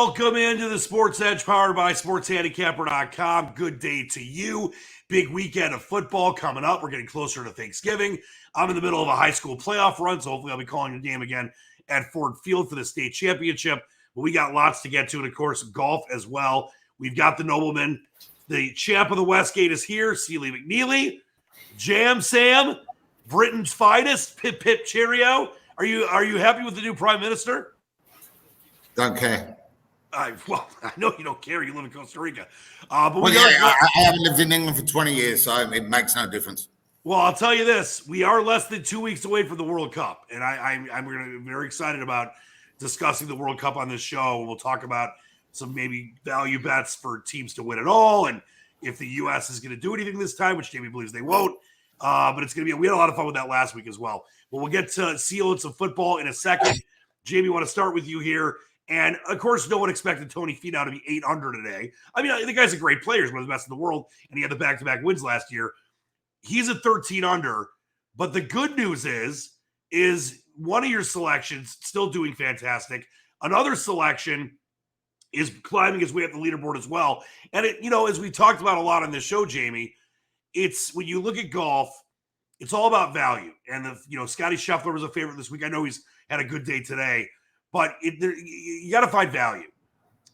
Welcome into the Sports Edge powered by SportsHandicapper.com. Good day to you. Big weekend of football coming up. We're getting closer to Thanksgiving. I'm in the middle of a high school playoff run, so hopefully I'll be calling the game again at Ford Field for the state championship. But we got lots to get to, and of course, golf as well. We've got the nobleman. The champ of the Westgate is here, Sealy McNeely. Jam Sam, Britain's finest, Pip Pip Cheerio. Are you happy with the new prime minister? Don't care. Well, I know you don't care. You live in Costa Rica. I haven't lived in England for 20 years, so it makes no difference. Well, I'll tell you this. We are less than 2 weeks away from the World Cup, and I'm going to be very excited about discussing the World Cup on this show. We'll talk about some maybe value bets for teams to win it all, and if the U.S. is going to do anything this time, which Jamie believes they won't. But it's going to be – we had a lot of fun with that last week as well. But we'll get to Seal and some football in a second. Jamie, I want to start with you here. And, of course, no one expected Tony Finau to be 8 under today. I mean, the guy's a great player. He's one of the best in the world, and he had the back-to-back wins last year. He's at 13 under. But the good news is one of your selections still doing fantastic. Another selection is climbing his way up the leaderboard as well. And, as we talked about a lot on this show, Jamie, it's when you look at golf, it's all about value. And, Scotty Scheffler was a favorite this week. I know he's had a good day today. But you got to find value.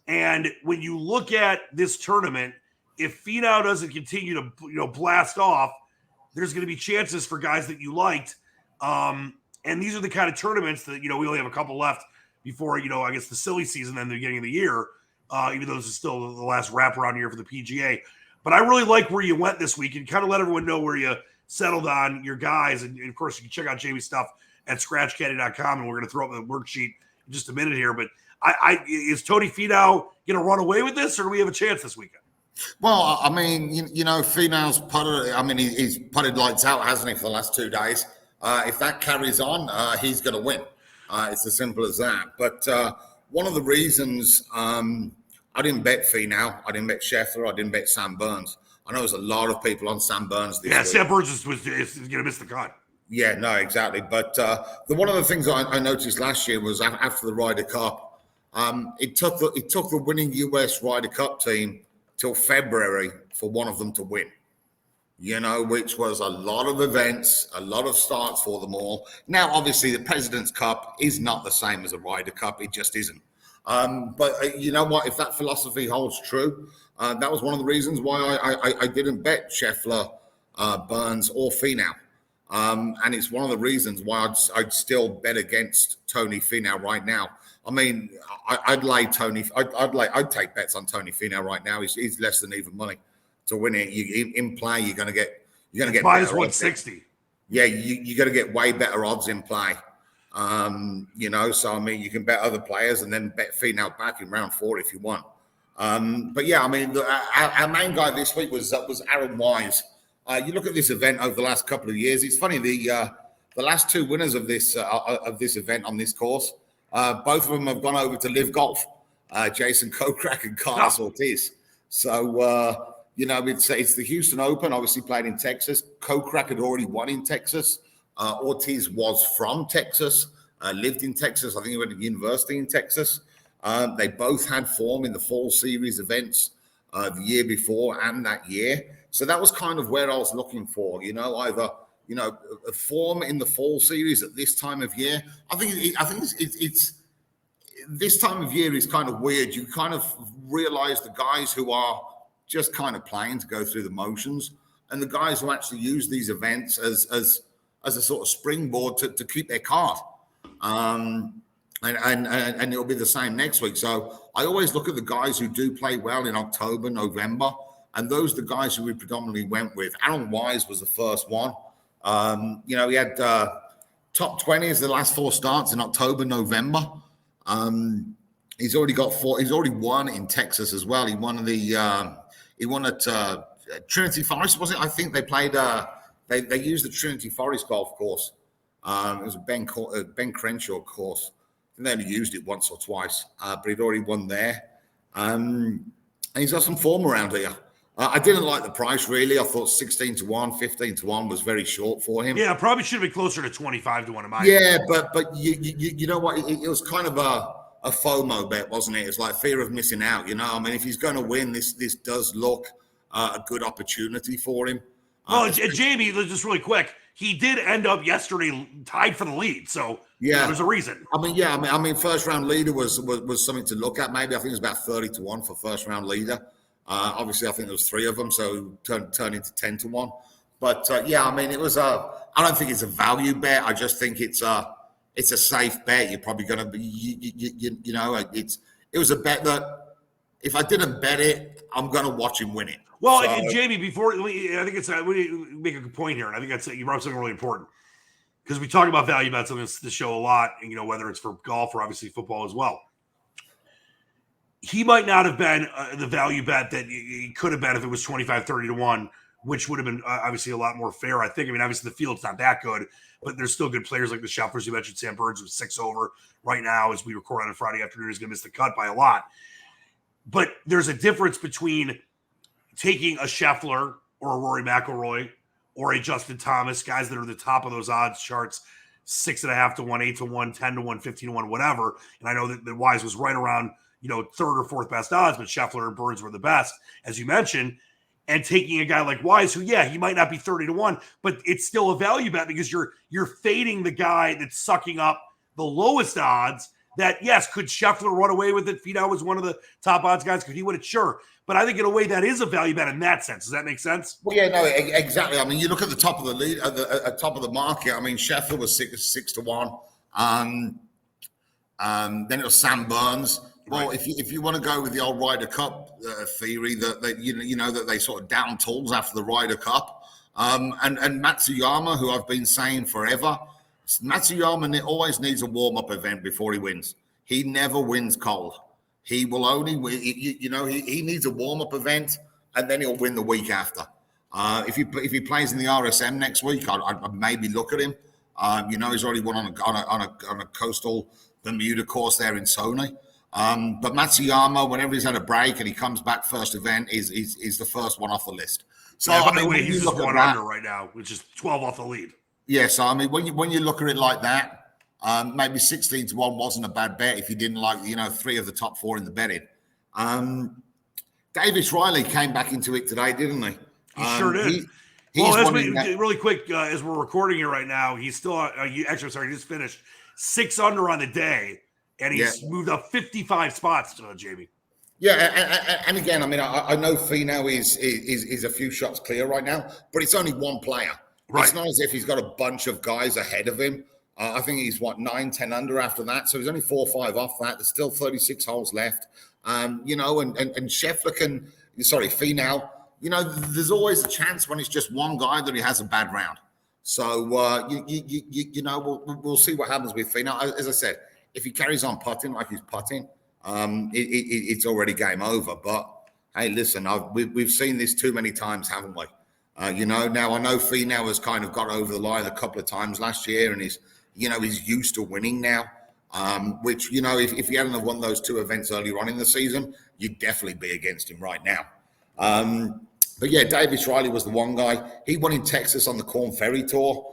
And when you look at this tournament, if Finau doesn't continue to blast off, there's going to be chances for guys that you liked. And these are the kind of tournaments that, we only have a couple left before, I guess the silly season and the beginning of the year, even though this is still the last wraparound year for the PGA. But I really like where you went this week and kind of let everyone know where you settled on your guys. And of course, you can check out Jamie's stuff at scratchcaddy.com, and we're going to throw up the worksheet in just a minute here. But is Tony Finau going to run away with this, or do we have a chance this weekend? Well, I mean, Finau's putted. I mean, he's putted lights out, hasn't he, for the last 2 days? If that carries on, he's going to win. It's as simple as that. But one of the reasons I didn't bet Finau, I didn't bet Scheffler, I didn't bet Sam Burns. I know there's a lot of people on Sam Burns this week. Sam Burns is going to miss the cut. Yeah, no, exactly. But one of the things I noticed last year was after the Ryder Cup, it took the winning US Ryder Cup team till February for one of them to win. Which was a lot of events, a lot of starts for them all. Now, obviously, the President's Cup is not the same as a Ryder Cup. It just isn't. But you know what? If that philosophy holds true, that was one of the reasons why I didn't bet Scheffler, Burns, or Finau. And it's one of the reasons why I'd still bet against Tony Finau right now. I mean, I'd take bets on Tony Finau right now. He's less than even money to win it. In play, you're going to get minus 160. Yeah, you're going to get way better odds in play. So I mean, you can bet other players and then bet Finau back in round 4 if you want. But yeah, I mean, our main guy this week was Aaron Wise. You look at this event over the last couple of years. It's funny, the last 2 winners of this event on this course, both of them have gone over to Live Golf. Jason Kokrak and Carlos Ortiz. So it's the Houston Open, obviously played in Texas. Kokrak had already won in Texas. Ortiz was from Texas, lived in Texas. I think he went to university in Texas. They both had form in the fall series events the year before and that year. So that was kind of where I was looking for, either, a form in the fall series at this time of year. I think it's this time of year is kind of weird. You kind of realize the guys who are just kind of playing to go through the motions and the guys who actually use these events as a sort of springboard to keep their card. And it'll be the same next week. So I always look at the guys who do play well in October, November. And those are the guys who we predominantly went with. Aaron Wise was the first one. He had top 20s the last 4 starts in October, November. He's already got 4. He's already won in Texas as well. He won at Trinity Forest, was it? I think they played. They used the Trinity Forest golf course. It was a Ben Crenshaw course. I think they only used it once or twice, but he'd already won there. And he's got some form around here. I didn't like the price, really. I thought 16-1, 15-1 was very short for him. Yeah, probably should have been closer to 25-1 in my opinion. But you know what? It was kind of FOMO bet, wasn't it? It's like fear of missing out. I mean, if he's going to win, this does look a good opportunity for him. Well, Jamie, just really quick, he did end up yesterday tied for the lead, so there's a reason. I mean, first round leader was something to look at. Maybe I think it was about 30-1 for first round leader. Obviously, I think there was 3 of them, so turned into 10-1. But I mean, it was I don't think it's a value bet. I just think it's a safe bet. You're probably going to be, it was a bet that if I didn't bet it, I'm going to watch him win it. Well, Jamie, before I think we make a good point here, and I think you brought up something really important because we talk about value bets on this show a lot, and whether it's for golf or obviously football as well. He might not have been the value bet that he could have been if it was 25-30-1, which would have been obviously a lot more fair. I think. I mean, obviously the field's not that good, but there's still good players like the Schefflers you mentioned. Sam Burns was 6 over right now as we record on a Friday afternoon. He's going to miss the cut by a lot, but there's a difference between taking a Scheffler or a Rory McIlroy or a Justin Thomas, guys that are the top of those odds charts, 6.5-1, 8-1, 10-1, 15-1, whatever. And I know that Wise was right around, 3rd or 4th best odds, but Scheffler and Burns were the best, as you mentioned. And taking a guy like Wise, who, he might not be 30-1, but it's still a value bet because you're fading the guy that's sucking up the lowest odds. That, yes, could Scheffler run away with it? Finau was one of the top odds guys. Could he win it? Sure. But I think in a way that is a value bet in that sense. Does that make sense? Well, no, exactly. I mean, you look at the top of the lead, at top of the market. I mean, Scheffler was 6-1. Then it was Sam Burns. Well, right. if you want to go with the old Ryder Cup theory that that they sort of down tools after the Ryder Cup, and Matsuyama, who I've been saying forever. Matsuyama always needs a warm-up event before he wins. He never wins cold. He will only win, he needs a warm-up event, and then he'll win the week after. If he plays in the RSM next week, I'd maybe look at him. He's already won on a coastal Bermuda course there in Sony. But Matsuyama, whenever he's had a break and he comes back first event, is the first one off the list. So by the way, he's just 1 under right now, which is 12 off the lead. Yeah, so I mean, when you look at it like that, maybe 16-1 wasn't a bad bet if you didn't like 3 of the top 4 in the betting. Davis Riley came back into it today, didn't he? He sure did. Really quick, as we're recording here right now, he's still he just finished 6 under on the day, and he's moved up 55 spots, Jamie. Yeah, and again, I mean, I know Finau is a few shots clear right now, but it's only one player. Right. It's not as if he's got a bunch of guys ahead of him. I think he's 9-10 under after that. So he's only 4 or 5 off that. There's still 36 holes left. And Scheffler Finau, there's always a chance when it's just one guy that he has a bad round. So, we'll see what happens with Finau. As I said, if he carries on putting like he's putting, it's already game over. But, hey, listen, we've seen this too many times, haven't we? Now I know Finau has kind of got over the line a couple of times last year, and he's used to winning now. Which if he hadn't have won those 2 events earlier on in the season, you'd definitely be against him right now. But yeah, Davis Riley was the one guy. He won in Texas on the Corn Ferry Tour.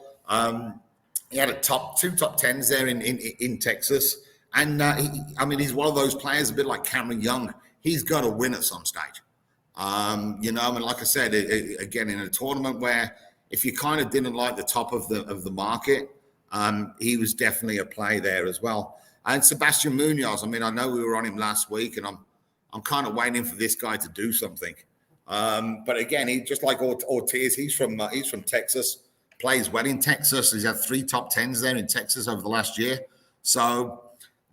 He had a 2 top 10s there in Texas, and he's one of those players a bit like Cameron Young. He's got to win at some stage. Like I said, again, in a tournament where if you kind of didn't like the top of the market, he was definitely a play there as well. And Sebastian Munoz, I mean, I know we were on him last week, and I'm kind of waiting for this guy to do something. But again, he just like Ortiz, he's from Texas, plays well in Texas. He's had 3 top 10s there in Texas over the last year. So,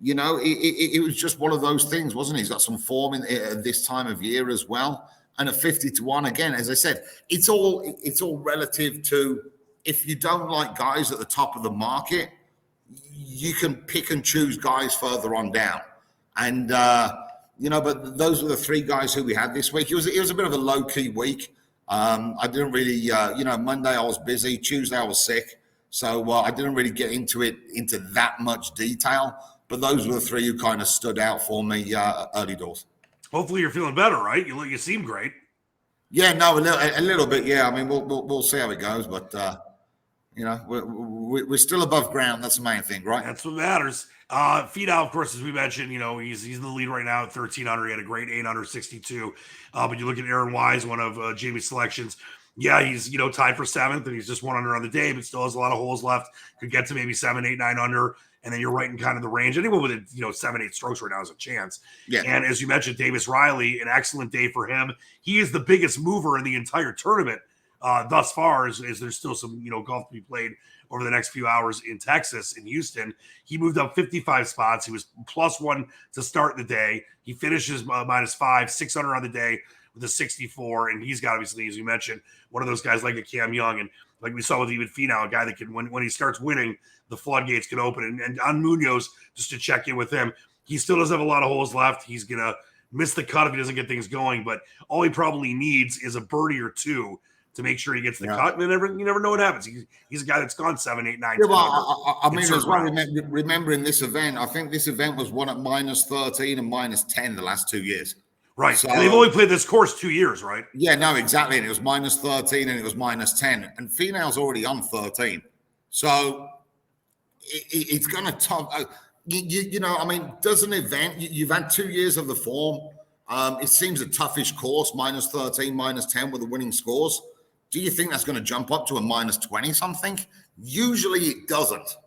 it was just one of those things, wasn't it? He's got some form in this time of year as well. And at 50-1, again, as I said, it's all relative to if you don't like guys at the top of the market, you can pick and choose guys further on down. And, but those were the 3 guys who we had this week. It was a bit of a low-key week. I didn't really, Monday I was busy. Tuesday I was sick. So I didn't really get into that much detail. But those were the 3 who kind of stood out for me early doors. Hopefully you're feeling better, right? You seem great. Yeah, no, a little bit. Yeah, I mean, we'll see how it goes, but You know, we're still above ground. That's the main thing, right? That's what matters. Finau, of course, as we mentioned, you know, he's in the lead right now at 1,300. He had a great 862. But you look at Aaron Wise, one of Jamie's selections. Yeah, he's, you know, tied for 7th, and he's just 1 under on the day, but still has a lot of holes left. Could get to maybe 7, 8, 9 under, and then you're right in kind of the range. Anyone with, you know, 7, 8 strokes right now has a chance. Yeah. And as you mentioned, Davis Riley, an excellent day for him. He is the biggest mover in the entire tournament thus far, as there's still some, you know, golf to be played over the next few hours in Texas, in Houston. He moved up 55 spots. He was +1 to start the day. He finishes -5, 6 under on the day with a 64. And he's got, obviously, as you mentioned, one of those guys like a Cam Young. And like we saw with even Finau, a guy that can, when he starts winning, the floodgates can open. And on Munoz, just to check in with him, he still does have a lot of holes left. He's going to miss the cut if he doesn't get things going. But all he probably needs is a birdie or two to make sure he gets the cut, and then you never know what happens. He's a guy that's gone 7, 8, 9. Yeah, well, I mean, as well, remembering this event, I think this event was won at -13 and -10 the last 2 years. Right. So, and they've only played this course 2 years, right? Yeah, no, exactly. And it was -13 and it was -10. And Finau's already on 13. So it's going to top. You know, I mean, does an event, you've had 2 years of the form. It seems a toughish course, -13, -10 with the winning scores. Do you think that's going to jump up to a -20 something? Usually it doesn't.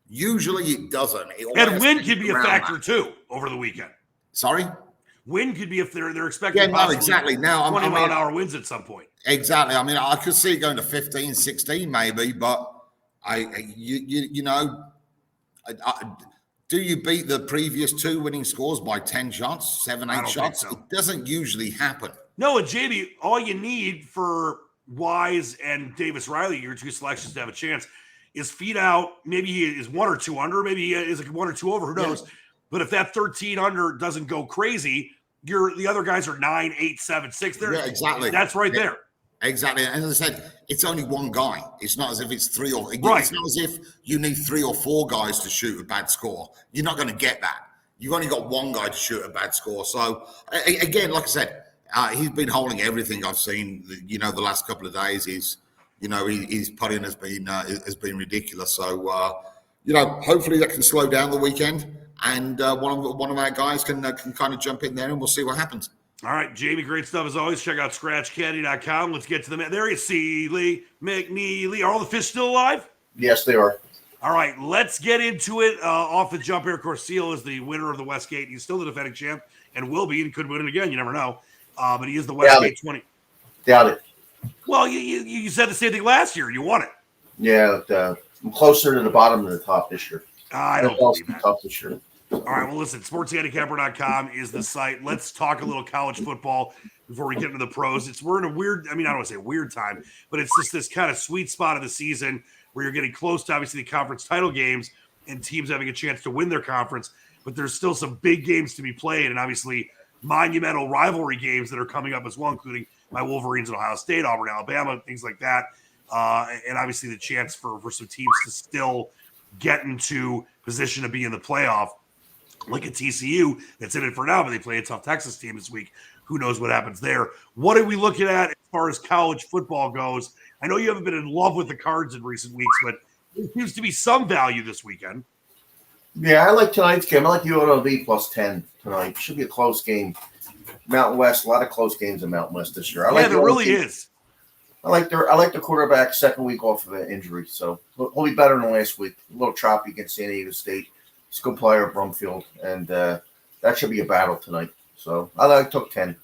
And wind could be a factor too over the weekend. Sorry? Wind could be if they're expecting. Yeah, no, exactly. Now, 20-mile-an-hour winds at some point. Exactly. I mean, I could see it going to 15, 16 maybe, but you know, do you beat the previous 2 winning scores by 10 shots, 7, 8 shots? So. It doesn't usually happen. No, and JB, all you need for Wise and Davis Riley, your 2 selections, to have a chance, is Finau. Maybe he is 1 or 2 under. Maybe he is like 1 or 2 over. Who knows? Yeah. But if that 13 under doesn't go crazy, the other guys are 9, 8, 7, 6. There, yeah, exactly. That's right there. Exactly. And as I said, it's only one guy. It's not as if it's 3 or right. It's not as if you need 3 or 4 guys to shoot a bad score. You're not going to get that. You've only got one guy to shoot a bad score. So again, like I said, he's been holding everything I've seen. You know, the last couple of days, his putting has been ridiculous. So you know, hopefully that can slow down the weekend, and one of our guys can kind of jump in there, and we'll see what happens. All right, Jamie, great stuff as always. Check out scratchcaddy.com. Let's get to the man. There you see Lee McNeely. Are all the fish still alive? Yes, they are. All right, let's get into it. Off the jump here, Corseal is the winner of the Westgate. He's still the defending champ and will be, and could win it again. You never know. But he is the Westgate 20. Doubt it. Well, you said the same thing last year. You won it. Yeah, I'm closer to the bottom than the top this year. I don't believe that. Tough this year. All right, well, listen, sportshandicapper.com is the site. Let's talk a little college football before we get into the pros. We're in a weird, I don't want to say weird time, but it's just this kind of sweet spot of the season where you're getting close to, obviously, the conference title games and teams having a chance to win their conference, but there's still some big games to be played, and obviously monumental rivalry games that are coming up as well, including my Wolverines at Ohio State, Auburn, Alabama, things like that, and obviously the chance for some teams to still get into position to be in the playoff. Like a TCU that's in it for now, but they play a tough Texas team this week. Who knows what happens there? What are we looking at as far as college football goes? I know you haven't been in love with the cards in recent weeks, but there seems to be some value this weekend. Yeah, I like tonight's game. I like the UNLV plus 10 tonight. Should be a close game. Mountain West, a lot of close games in Mountain West this year. There really is. I like the quarterback second week off of an injury, so he'll be better than last week. A little choppy against San Diego State. He's a good player, Brumfield, and that should be a battle tonight. So I took 10.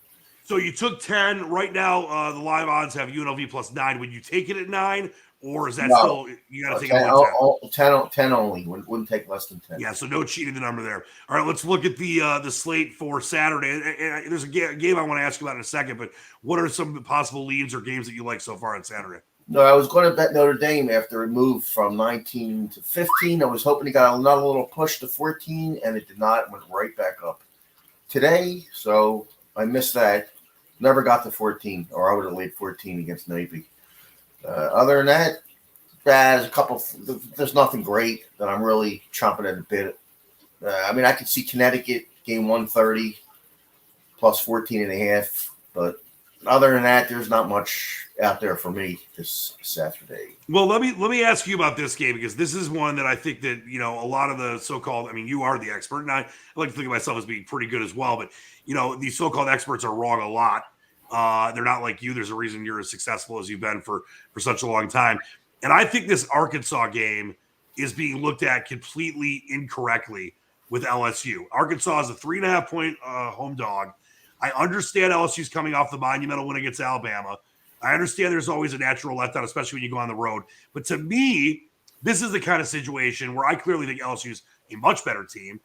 So you took 10. Right now, the live odds have UNLV plus 9. Would you take it at 9, or is that still you got to take it 10 only? Wouldn't take less than 10. Yeah, so no cheating the number there. All right, let's look at the slate for Saturday. And there's a game I want to ask you about in a second, but what are some possible leads or games that you like so far on Saturday? No, I was going to bet Notre Dame after it moved from 19 to 15. I was hoping it got another little push to 14, and it did not. It went right back up today, so I missed that. Never got to 14, or I would have laid 14 against Navy. Other than that, there's nothing great that I'm really chomping at the bit. I could see Connecticut game 130 plus 14.5, but Other than that, there's not much out there for me this Saturday. Well, let me ask you about this game, because this is one that I think that, a lot of the so-called, I mean, you are the expert, and I like to think of myself as being pretty good as well, but these so-called experts are wrong a lot. They're not like you. There's a reason you're as successful as you've been for such a long time. And I think this Arkansas game is being looked at completely incorrectly with LSU. Arkansas is a 3.5-point home dog. I understand LSU's coming off the monumental win against Alabama. I understand there's always a natural letdown, especially when you go on the road. But to me, this is the kind of situation where I clearly think LSU's a much better team.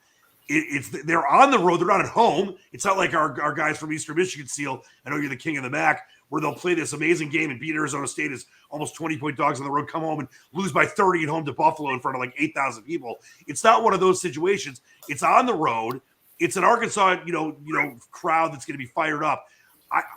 They're on the road. They're not at home. It's not like our guys from Eastern Michigan Seal, I know you're the king of the MAC, where they'll play this amazing game and beat Arizona State as almost 20-point dogs on the road, come home and lose by 30 at home to Buffalo in front of like 8,000 people. It's not one of those situations. It's on the road. It's an Arkansas, crowd that's going to be fired up.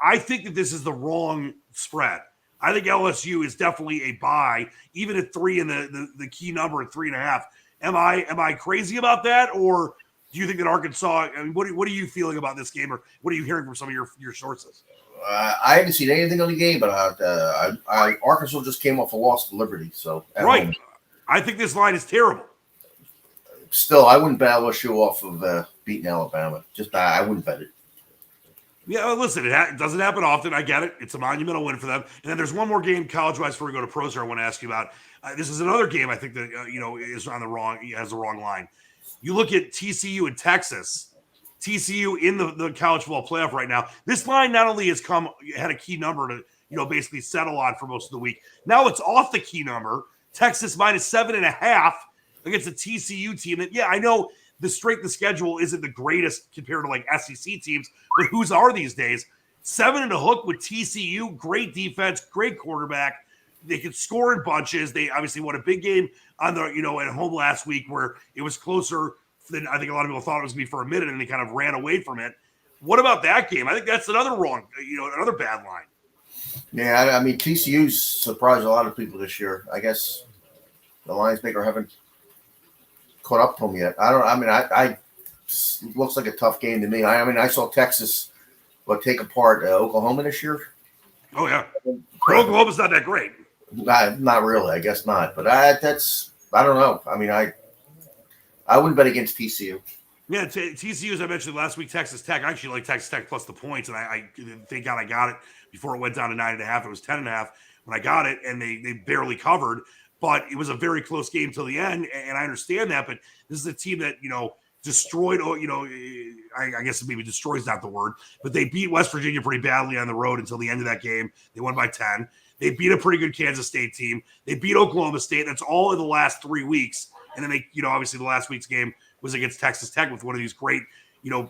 I think that this is the wrong spread. I think LSU is definitely a buy, even at 3 and the key number at 3.5. Am I crazy about that, or do you think that Arkansas? I mean, what are you feeling about this game, or what are you hearing from some of your sources? I haven't seen anything on the game, but Arkansas just came off a loss to Liberty, so right. Home. I think this line is terrible. Still, I wouldn't bet LSU off of beating Alabama. I wouldn't bet it. Yeah, listen, it doesn't happen often. I get it. It's a monumental win for them. And then there's one more game college-wise before we go to pros here I want to ask you about. This is another game I think that is on the wrong, has the wrong line. You look at TCU and Texas. TCU in the college football playoff right now. This line not only had a key number to basically settle on for most of the week. Now it's off the key number. Texas minus 7.5 against a TCU team. And yeah, I know the strength of schedule isn't the greatest compared to like SEC teams, but whose are these days? 7 and a hook with TCU, great defense, great quarterback. They could score in bunches. They obviously won a big game on the at home last week where it was closer than I think a lot of people thought it was going to be for a minute, and they kind of ran away from it. What about that game? I think that's another wrong, another bad line. Yeah, I mean TCU's surprised a lot of people this year. I guess the Lions maker haven't caught up to them yet. I looks like a tough game to me. I saw Texas take apart Oklahoma this year. Oh yeah, Oklahoma's not that great. Not really. I guess not. But I don't know. I mean, I wouldn't bet against TCU. Yeah, TCU, as I mentioned last week, Texas Tech. I actually like Texas Tech plus the points, and I thank God I got it before it went down to 9.5. It was 10.5 when I got it, and they barely covered. But it was a very close game till the end, and I understand that. But this is a team that destroyed. I guess maybe destroy is not the word, but they beat West Virginia pretty badly on the road until the end of that game. They won by 10. They beat a pretty good Kansas State team. They beat Oklahoma State. That's all in the last 3 weeks. And then they, obviously the last week's game was against Texas Tech with one of these great,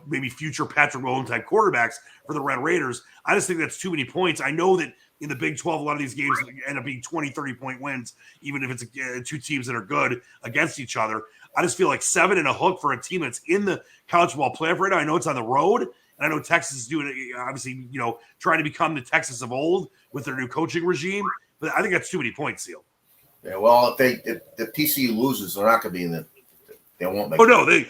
maybe future Patrick Mahomes type quarterbacks for the Red Raiders. I just think that's too many points. I know that in the Big 12, a lot of these games end up being 20, 30-point wins, even if it's two teams that are good against each other. I just feel like 7 and a hook for a team that's in the college football playoff right now. I know it's on the road, and I know Texas is doing it, obviously, trying to become the Texas of old with their new coaching regime. But I think that's too many points, Seal. Yeah, well, if TCU loses, they're not going to be in the. They won't make. Oh no, they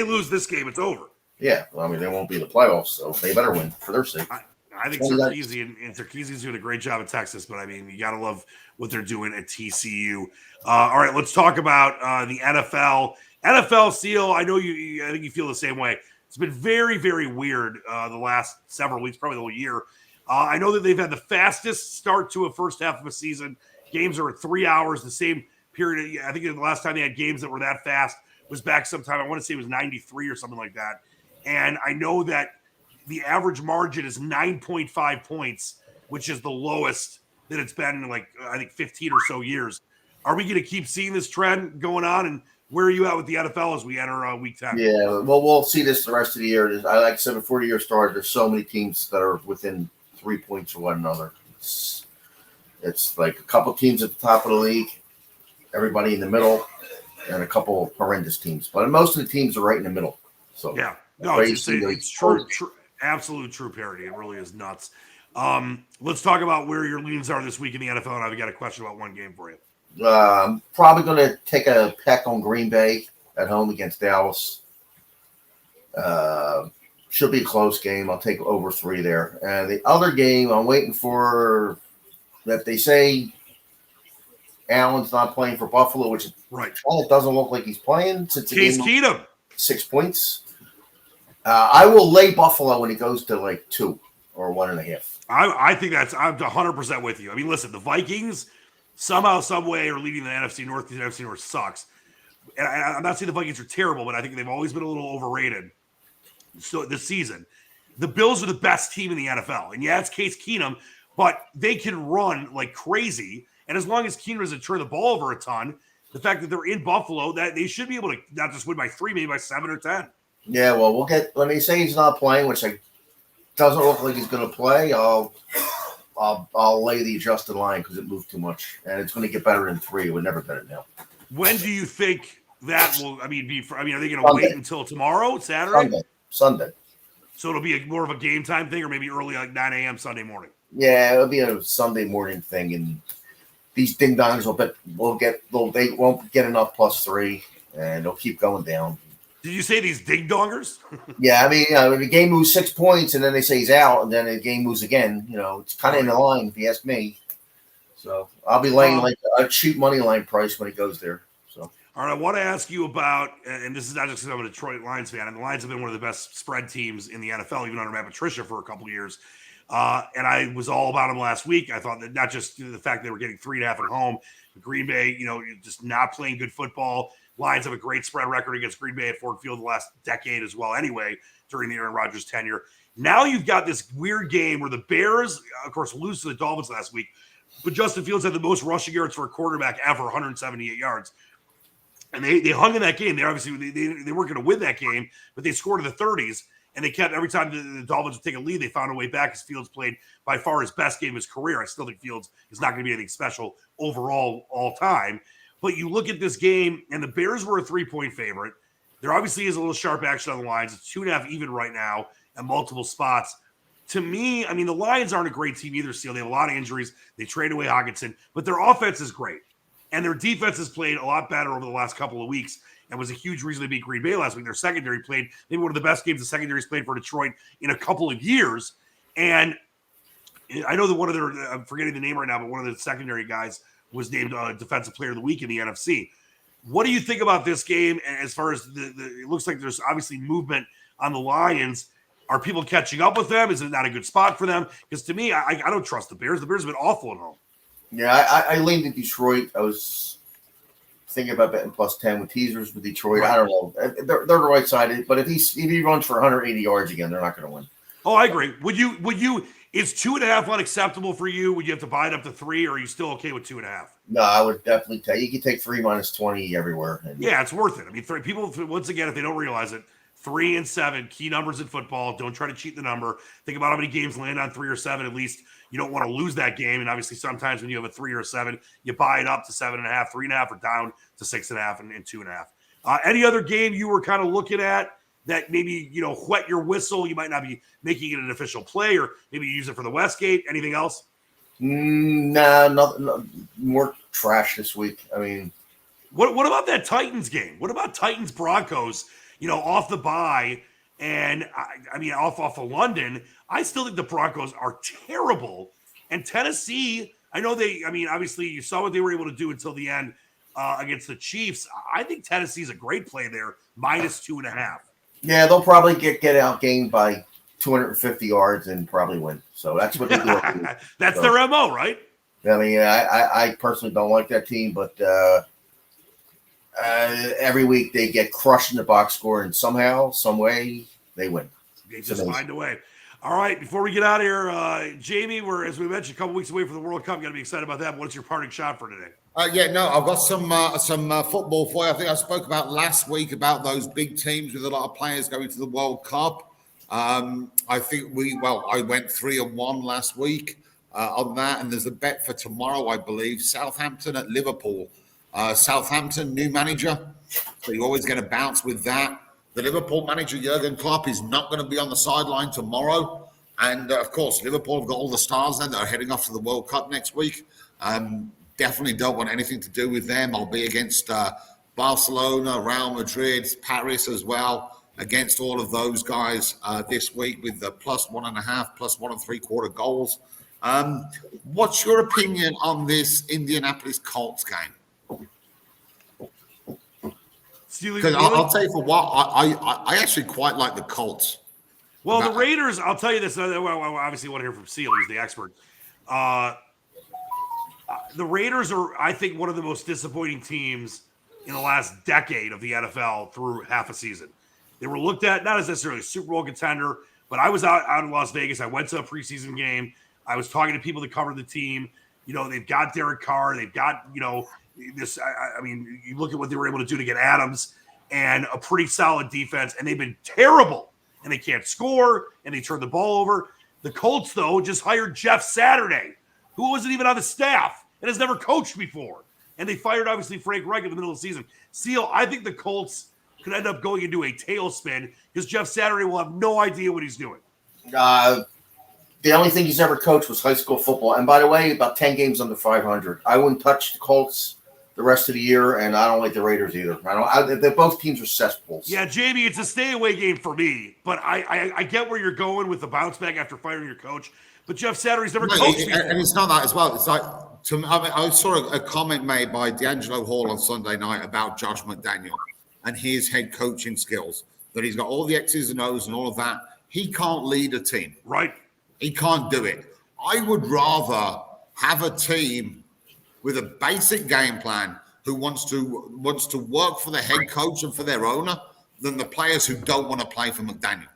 lose this game, it's over. Yeah, well, I mean they won't be in the playoffs, so they better win for their sake. I think Sarkisian and Sarkisian's doing a great job at Texas, but I mean you got to love what they're doing at TCU. All right, let's talk about the NFL. NFL, Seal. I know you. I think you feel the same way. It's been very, very weird the last several weeks, probably the whole year. I know that they've had the fastest start to a first half of a season. Games are at 3 hours, the same period. I think the last time they had games that were that fast was back sometime. I want to say it was 93 or something like that. And I know that the average margin is 9.5 points, which is the lowest that it's been in I think 15 or so years. Are we going to keep seeing this trend going on? And where are you at with the NFL as we enter week 10? Yeah, well, we'll see this the rest of the year. I like 7 40-year start. There's so many teams that are within 3 points of one another. It's like a couple teams at the top of the league, everybody in the middle, and a couple horrendous teams. But most of the teams are right in the middle. So yeah, no, it's true, absolute true parity. It really is nuts. Let's talk about where your leans are this week in the NFL, and I've got a question about one game for you. I'm probably going to take a peck on Green Bay at home against Dallas. Should be a close game. I'll take over 3 there. The other game, I'm waiting for that they say Allen's not playing for Buffalo, which Right. it doesn't look like he's playing. Since the Case game Keenum. 6 points. I will lay Buffalo when it goes to like 2 or 1.5. I think I'm 100% with you. I mean, listen, the Vikings somehow, some way are leading the NFC North. The NFC North sucks. And I'm not saying the Vikings are terrible, but I think they've always been a little overrated. So this season, the Bills are the best team in the NFL. And yeah, it's Case Keenum, but they can run like crazy. And as long as Keenum doesn't turn the ball over a ton, the fact that they're in Buffalo, that they should be able to not just win by 3, maybe by 7 or 10. Yeah, well, we'll get when they say he's not playing, which doesn't look like he's going to play. I'll lay the adjusted line because it moved too much, and it's going to get better in 3. It would never bet it now. When do you think that will? Are they going to wait until tomorrow, Saturday? Sunday. So it'll be more of a game time thing, or maybe early, like 9 a.m. Sunday morning. Yeah, it'll be a Sunday morning thing, and these ding dongs they won't get enough +3, and they'll keep going down. Did you say these ding dongers? Yeah, I mean, the game moves 6 points, and then they say he's out, and then the game moves again. It's kind of in the line, if you ask me. So I'll be laying like a cheap money line price when it goes there. So. All right, I want to ask you about, and this is not just because I'm a Detroit Lions fan, and the Lions have been one of the best spread teams in the NFL, even under Matt Patricia for a couple of years. And I was all about them last week. I thought that not just the fact they were getting 3.5 at home, but Green Bay, just not playing good football. Lions have a great spread record against Green Bay at Ford Field the last decade as well anyway, during the Aaron Rodgers tenure. Now you've got this weird game where the Bears, of course, lose to the Dolphins last week, but Justin Fields had the most rushing yards for a quarterback ever, 178 yards. And they hung in that game. They obviously they weren't going to win that game, but they scored in the 30s, and they kept every time the Dolphins would take a lead, they found a way back as Fields played by far his best game of his career. I still think Fields is not going to be anything special overall all time. But you look at this game, and the Bears were a 3-point favorite. There obviously is a little sharp action on the lines. It's 2.5 even right now at multiple spots. To me, I mean, the Lions aren't a great team either, Steele. They have a lot of injuries. They trade away Hockenson, but their offense is great. And their defense has played a lot better over the last couple of weeks and was a huge reason they beat Green Bay last week. Their secondary played maybe one of the best games the secondary's played for Detroit in a couple of years. And I know that one of their, I'm forgetting the name right now, but one of the secondary guys was named Defensive Player of the Week in the NFC. What do you think about this game as far as it looks like there's obviously movement on the Lions? Are people catching up with them? Is it not a good spot for them? Because to me, I don't trust the Bears. The Bears have been awful at home. Yeah, I leaned to Detroit. I was thinking about betting +10 with teasers with Detroit. Right. I don't know. They're the right side, but if he runs for 180 yards again, they're not going to win. Oh, I agree. Would you? Is 2.5 unacceptable for you? Would you have to buy it up to 3, or are you still okay with 2.5? No, I would definitely take. You can take 3 -20 everywhere. Yeah, it's worth it. I mean, people, once again, if they don't realize it, 3 and 7 key numbers in football. Don't try to cheat the number. Think about how many games land on 3 or 7. At least you don't want to lose that game. And obviously, sometimes when you have a 3 or a 7, you buy it up to 7.5, 3.5, or down to 6.5 and 2.5. Any other game you were kind of looking at that maybe, whet your whistle? You might not be making it an official play, or maybe you use it for the Westgate. Anything else? Nah, nothing. More trash this week. I mean, what about that Titans game? What about Titans Broncos? Off the bye, and I mean off of London. I still think the Broncos are terrible. And Tennessee, I know obviously you saw what they were able to do until the end against the Chiefs. I think Tennessee's a great play there, -2.5. Yeah, they'll probably get outgained by 250 yards and probably win. So that's what they do. That's their MO, right? I mean, I personally don't like that team, but every week they get crushed in the box score, and somehow, some way, they win. They just find a way. All right, before we get out of here, Jamie, we're, as we mentioned, a couple weeks away from the World Cup. You got to be excited about that. What's your parting shot for today? I've got some football for you. I think I spoke about last week about those big teams with a lot of players going to the World Cup. I think I went 3-1 last week on that, and there's a bet for tomorrow, I believe. Southampton at Liverpool. Southampton, new manager, so you're always going to bounce with that. The Liverpool manager, Jurgen Klopp, is not going to be on the sideline tomorrow. And, of course, Liverpool have got all the stars then that are heading off to the World Cup next week. Definitely don't want anything to do with them. I'll be against Barcelona, Real Madrid, Paris as well. against all of those guys this week with the +1.5, +1.75 goals. What's your opinion on this Indianapolis Colts game? Because I'll tell you for what, I actually quite like the Colts. Well, the Raiders, I'll tell you this. Well, obviously, you want to hear from Seal. He's the expert. The Raiders are, I think, one of the most disappointing teams in the last decade of the NFL through half a season. They were looked at not as necessarily a Super Bowl contender, but I was out in Las Vegas. I went to a preseason game. I was talking to people that covered the team. You know, they've got Derek Carr. They've got, you know, this. I mean, you look at what they were able to do to get Adams and a pretty solid defense, and they've been terrible. And they can't score, and they turn the ball over. The Colts, though, just hired Jeff Saturday, who wasn't even on the staff and has never coached before. And they fired, obviously, Frank Reich in the middle of the season. Seal, I think the Colts could end up going into a tailspin because Jeff Saturday will have no idea what he's doing. The only thing he's ever coached was high school football. And by the way, about 10 games under 500. I wouldn't touch the Colts the rest of the year, and I don't like the Raiders either. They're both teams are cesspools. Yeah, Jamie, it's a stay-away game for me. But I get where you're going with the bounce back after firing your coach. But Jeff Saturday's never coached before. And it's not that as well. It's like, I saw a comment made by D'Angelo Hall on Sunday night about Josh McDaniel and his head coaching skills, that he's got all the X's and O's and all of that. He can't lead a team. Right. He can't do it. I would rather have a team with a basic game plan who wants to work for the head coach and for their owner than the players who don't want to play for McDaniel.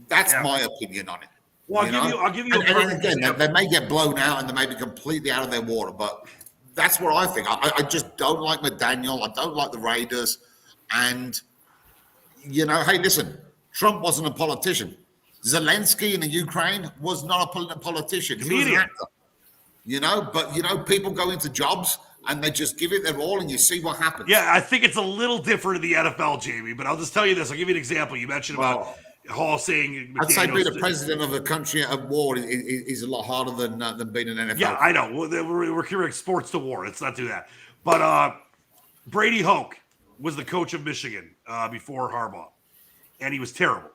That's my opinion on it. Well, I'll give you. And again, they may get blown out and they may be completely out of their water, but that's what I think. I just don't like McDaniel. I don't like the Raiders. And, you know, hey, listen, Trump wasn't a politician. Zelensky in the Ukraine was not a politician. He was an actor. You know, but, you know, people go into jobs and they just give it their all and you see what happens. Yeah, I think it's a little different in the NFL, Jamie, but I'll just tell you this. I'll give you an example. You mentioned about Hall saying I'd say being a president of a country at war is a lot harder than being an NFL. Yeah, I know. We're carrying sports to war. Let's not do that. But Brady Hoke was the coach of Michigan before Harbaugh, and he was terrible.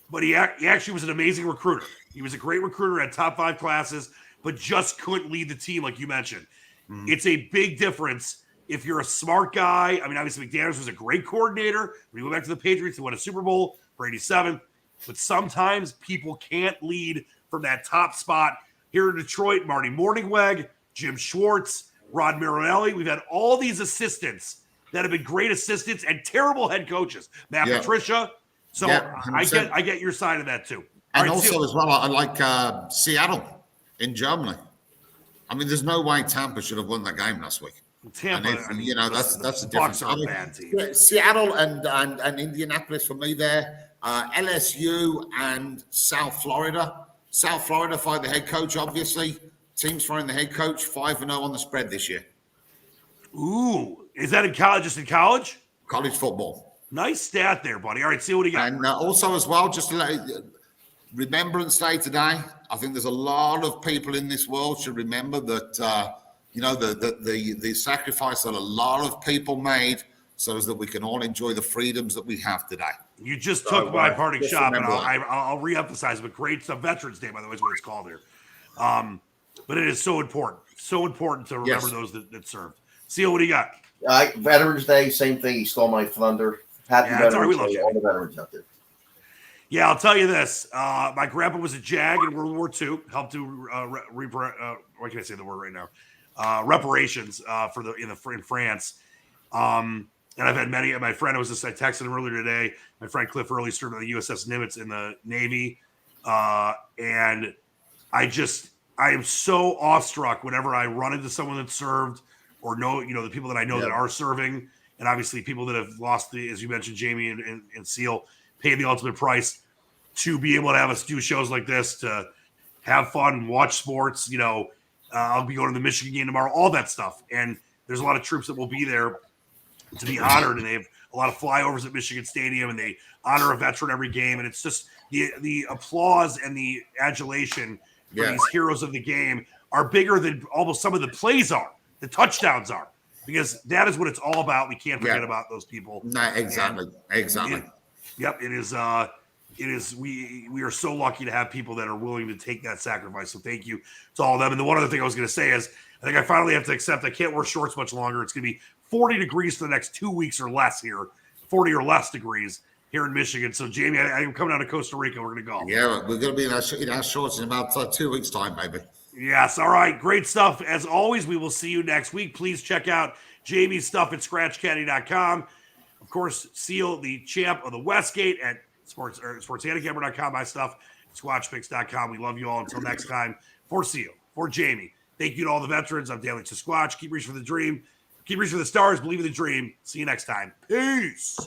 But he actually was an amazing recruiter. He was a great recruiter, had top 5 classes, but just couldn't lead the team like you mentioned. Mm-hmm. It's a big difference if you're a smart guy. I mean, obviously McDaniels was a great coordinator. When he went back to the Patriots, he won a Super Bowl. Brady 7th. But sometimes people can't lead from that top spot. Here in Detroit, Marty Morningweg, Jim Schwartz, Rod Marinelli. We've had all these assistants that have been great assistants and terrible head coaches. Matt Patricia. So I get your side of that too. And also as well, I like Seattle in Germany. I mean, there's no way Tampa should have won that game last week. Tampa, you know, that's the difference. Bucs are a bad team. Seattle and Indianapolis for me there. LSU and South Florida. South Florida fired the head coach, obviously. Teams firing the head coach, 5-0 on the spread this year. Ooh, is that in college? Just in college? College football. Nice stat there, buddy. All right, see what you got. And also as well, just to let Remembrance Day today. I think there's a lot of people in this world should remember that, you know, the sacrifice that a lot of people made so that we can all enjoy the freedoms that we have today. You just took my parting shot, and I'll reemphasize. But great, it's a Veterans Day, by the way, is what it's called here. But it is so important to remember those that served. Seal, what do you got? Veterans Day, same thing. He stole my thunder. Happy Veterans Day, all the veterans out there. Yeah, I'll tell you this. My grandpa was a JAG in World War II. Helped do what can I say the word right now? Reparations in France. And I've had many. My friend I texted him earlier today. My friend Cliff Early served on the USS Nimitz in the Navy, and I am so awestruck whenever I run into someone that served or know the people that I know that are serving, and obviously people that have lost as you mentioned, Jamie and Seal, paid the ultimate price to be able to have us do shows like this, to have fun, watch sports. You know, I'll be going to the Michigan game tomorrow, all that stuff, and there's a lot of troops that will be there to be honored, and they have a lot of flyovers at Michigan Stadium, and they honor a veteran every game, and it's just the applause and the adulation for these heroes of the game are bigger than almost some of the plays are, the touchdowns are, because that is what it's all about. We can't forget about those people. No, exactly. Yep, it is. It is. We are so lucky to have people that are willing to take that sacrifice. So thank you to all of them. And the one other thing I was going to say is, I think I finally have to accept I can't wear shorts much longer. It's going to be 40 degrees for the next 2 weeks or less here, 40 or less degrees here in Michigan. So Jamie, I'm coming down to Costa Rica. We're going to golf. Yeah, we're going to be in our shorts in about 2 weeks' time, baby. Yes. All right. Great stuff. As always, we will see you next week. Please check out Jamie's stuff at scratchcaddy.com. Of course, Seal, the champ of the Westgate at sportshandicapper.com. My stuff, squatchpicks.com. We love you all. Until next time, for Seal, for Jamie, thank you to all the veterans. I'm Dan Leach to Squatch. Keep reaching for the dream. Keep reaching for the stars. Believe in the dream. See you next time. Peace.